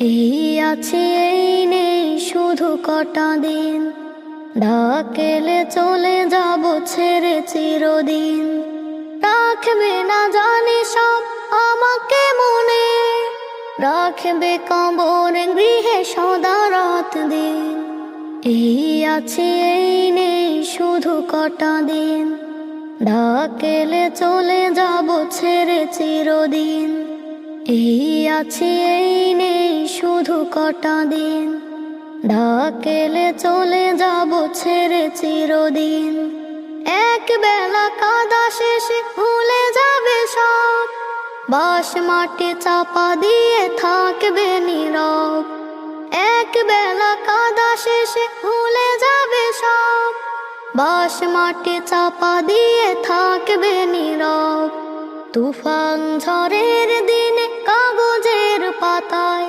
এই আছি এই নেই শুধু কটা দিন, ডাকেলে চলে যাব ছেড়ে চিরদিন। রাখবে না জানি সব আমাকে মনে, রাখবে কবর গৃহে সদা রাত দিন। এই আছি এই নেই শুধু কটা দিন, ডাকেলে চলে যাব ছেড়ে চিরদিন। এই আছি এই নেই শুধু কটা দিন, ডাকেলে চলে যাব ছেড়ে চিরদিন। এক বেলা কাদা শেষে ভুলে যাবে সব, বাঁশ মাটি চাপা দিয়ে থাকবে নীরব। এক বেলা কাদা শেষে ভুলে যাবে সব, বাঁশ মাটি চাপা দিয়ে থাকবে নীরব। তুফান ঝড়ের দিনে কাগজের পাতায়